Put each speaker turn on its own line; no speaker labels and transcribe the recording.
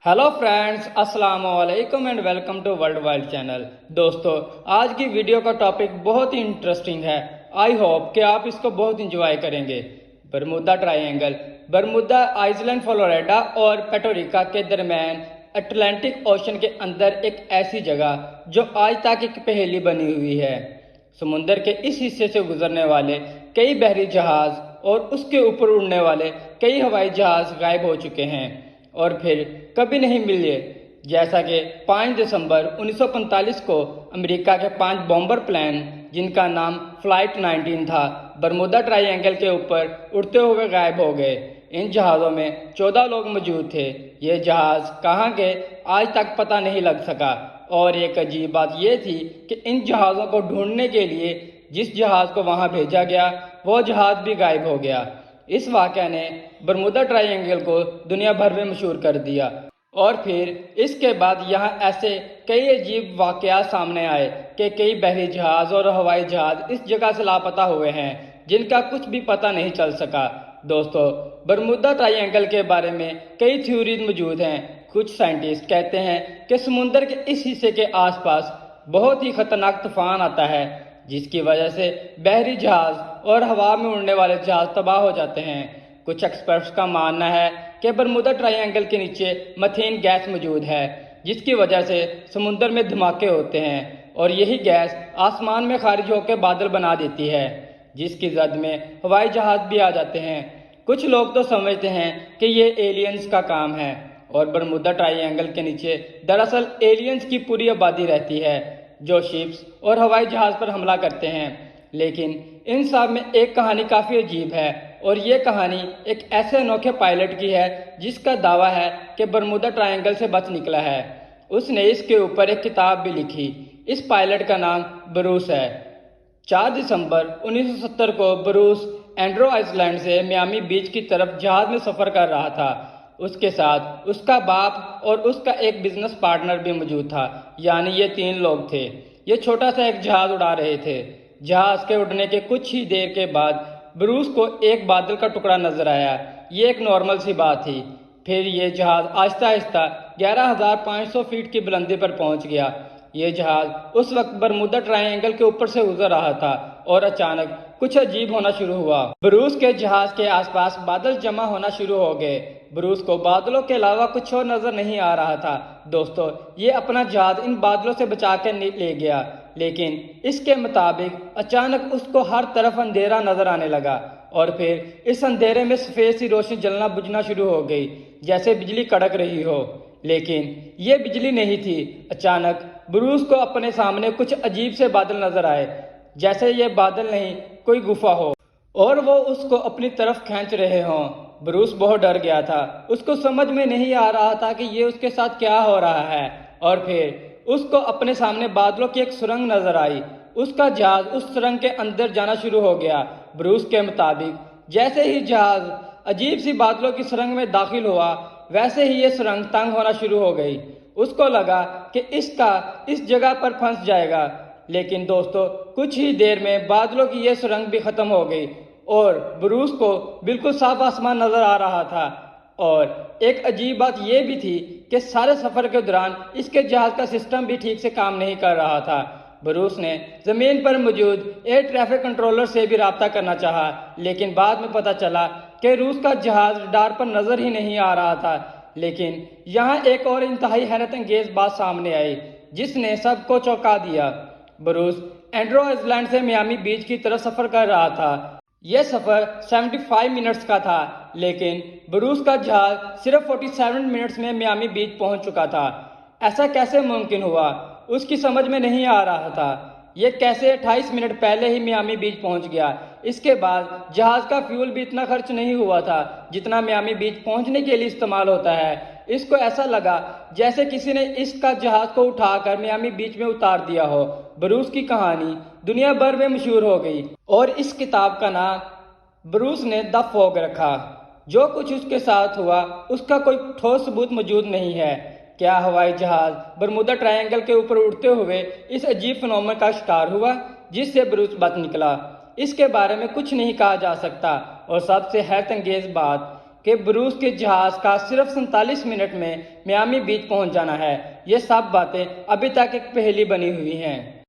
Hello friends, अस्सलाम वालेकुम and welcome to world wide channel. दोस्तों, आज की वीडियो का टॉपिक बहुत ही इंटरेस्टिंग है। आई होप कि आप इसको बहुत इंजॉय करेंगे। Bermuda Triangle Bermuda Iceland, Florida और पेटोरिका के दरमियान अटलांटिक ओशन के अंदर एक ऐसी जगह जो आज तक एक पहेली बनी हुई है। समुंदर के इस हिस्से से गुजरने वाले कई बहरी जहाज और उसके ऊपर उड़ने वाले कई हवाई जहाज गायब हो चुके हैं और फिर कभी नहीं मिले। जैसा कि 5 दिसंबर 1945 को अमेरिका के 5 बॉम्बर प्लेन, जिनका नाम फ्लाइट 19 था, बरमूदा ट्रायंगल के ऊपर उड़ते हुए गायब हो गए। इन जहाज़ों में 14 लोग मौजूद थे। ये जहाज़ कहाँ गए आज तक पता नहीं लग सका। और एक अजीब बात यह थी कि इन जहाज़ों को ढूंढने के लिए जिस जहाज़ को वहाँ भेजा गया वो जहाज़ भी गायब हो गया। इस वाक़या ने बरमूदा ट्रायंगल को दुनिया भर में मशहूर कर दिया। और फिर इसके बाद यहाँ ऐसे कई अजीब वाक़यात सामने आए कि कई बहरी जहाज और हवाई जहाज इस जगह से लापता हुए हैं, जिनका कुछ भी पता नहीं चल सका। दोस्तों, बरमूदा ट्रायंगल के बारे में कई थ्योरीज मौजूद हैं। कुछ साइंटिस्ट कहते हैं कि समुंदर के इस हिस्से के आसपास बहुत ही खतरनाक तूफान आता है, जिसकी वजह से बहरी जहाज और हवा में उड़ने वाले जहाज तबाह हो जाते हैं। कुछ एक्सपर्ट्स का मानना है कि बरमूदा ट्रायंगल के नीचे मीथेन गैस मौजूद है, जिसकी वजह से समुंदर में धमाके होते हैं और यही गैस आसमान में खारिज होकर बादल बना देती है, जिसकी जद में हवाई जहाज भी आ जाते हैं। कुछ लोग तो समझते हैं कि ये एलियंस का काम है और बरमूदा ट्रायंगल के नीचे दरअसल एलियंस की पूरी आबादी रहती है, जो शिप्स और हवाई जहाज पर हमला करते हैं। लेकिन इन सब में एक कहानी काफ़ी अजीब है और ये कहानी एक ऐसे अनोखे पायलट की है जिसका दावा है कि बरमूदा ट्रायंगल से बच निकला है। उसने इसके ऊपर एक किताब भी लिखी। इस पायलट का नाम ब्रूस है। 4 दिसंबर 1970 को ब्रूस एंड्रो आइसलैंड से मियामी बीच की तरफ जहाज में सफ़र कर रहा था। उसके साथ उसका बाप और उसका एक बिजनेस पार्टनर भी मौजूद था, यानी ये 3 लोग थे। ये छोटा सा एक जहाज उड़ा रहे थे। जहाज के उड़ने के कुछ ही देर के बाद ब्रूस को एक बादल का टुकड़ा नजर आया। ये एक नॉर्मल सी बात थी। फिर ये जहाज आहिस्ता आहिस्ता 11,500 फीट की बुलंदी पर पहुंच गया। ये जहाज उस वक्त बरमूदा ट्रायंगल के ऊपर से गुजर रहा था और अचानक कुछ अजीब होना शुरू हुआ। ब्रूस के जहाज के आसपास बादल जमा होना शुरू हो गए। ब्रूस को बादलों के अलावा कुछ और नजर नहीं आ रहा था। दोस्तों, ये अपना जहाज इन बादलों से बचा कर ले गया, लेकिन इसके मुताबिक अचानक उसको हर तरफ अंधेरा नजर आने लगा और फिर इस अंधेरे में सफेद सी रोशनी जलना बुझना शुरू हो गई, जैसे बिजली कड़क रही हो। लेकिन ये बिजली नहीं थी। अचानक ब्रूस को अपने सामने कुछ अजीब से बादल नजर आए, जैसे ये बादल नहीं कोई गुफा हो और वो उसको अपनी तरफ खींच रहे हों। ब्रूस बहुत डर गया था। उसको समझ में नहीं आ रहा था कि ये उसके साथ क्या हो रहा है। और फिर उसको अपने सामने बादलों की एक सुरंग नजर आई। उसका जहाज उस सुरंग के अंदर जाना शुरू हो गया। ब्रूस के मुताबिक जैसे ही जहाज अजीब सी बादलों की सुरंग में दाखिल हुआ, वैसे ही ये सुरंग तंग होना शुरू हो गई। उसको लगा कि इसका इस जगह पर फंस जाएगा। लेकिन दोस्तों, कुछ ही देर में बादलों की यह सुरंग भी खत्म हो गई और ब्रूस को बिल्कुल साफ आसमान नजर आ रहा था। और एक अजीब बात यह भी थी कि सारे सफर के दौरान इसके जहाज का सिस्टम भी ठीक से काम नहीं कर रहा था। ब्रूस ने जमीन पर मौजूद एयर ट्रैफिक कंट्रोलर से भी राब्ता करना चाहा, लेकिन बाद में पता चला कि रूस का जहाज रडार पर नजर ही नहीं आ रहा था। लेकिन यहाँ एक और इंतहाई हैरत अंगेज बात सामने आई, जिसने सबको चौंका दिया। ब्रूस एंड्रो आइसलैंड से मियामी बीच की तरफ सफर कर रहा था। यह सफर 75 मिनट्स का था, लेकिन ब्रूस का जहाज सिर्फ 47 मिनट्स में मियामी बीच पहुंच चुका था। ऐसा कैसे मुमकिन हुआ? उसकी समझ में नहीं आ रहा था। यह कैसे 28 मिनट पहले ही मियामी बीच पहुंच गया? इसके बाद जहाज का फ्यूल भी इतना खर्च नहीं हुआ था जितना मियामी बीच पहुंचने के लिए इस्तेमाल होता है। इसको ऐसा लगा जैसे किसी ने इसका जहाज को उठाकर मियामी बीच में उतार दिया हो। ब्रूस की कहानी दुनिया भर में मशहूर हो गई और इस किताब का नाम ब्रूस ने द फॉग रखा। जो कुछ उसके साथ हुआ उसका कोई ठोस सबूत मौजूद नहीं है। क्या हवाई जहाज बरमूदा ट्रायंगल के ऊपर उड़ते हुए इस अजीब फिनोमेनन का शिकार हुआ जिससे ब्रूस बच निकला? इसके बारे में कुछ नहीं कहा जा सकता। और सबसे हैरत अंगेज बात کہ بروس کے جہاز کا صرف 47 منٹ میں میامی بیچ پہنچ جانا ہے۔ یہ سب باتیں ابھی تک ایک پہیلی بنی ہوئی ہیں۔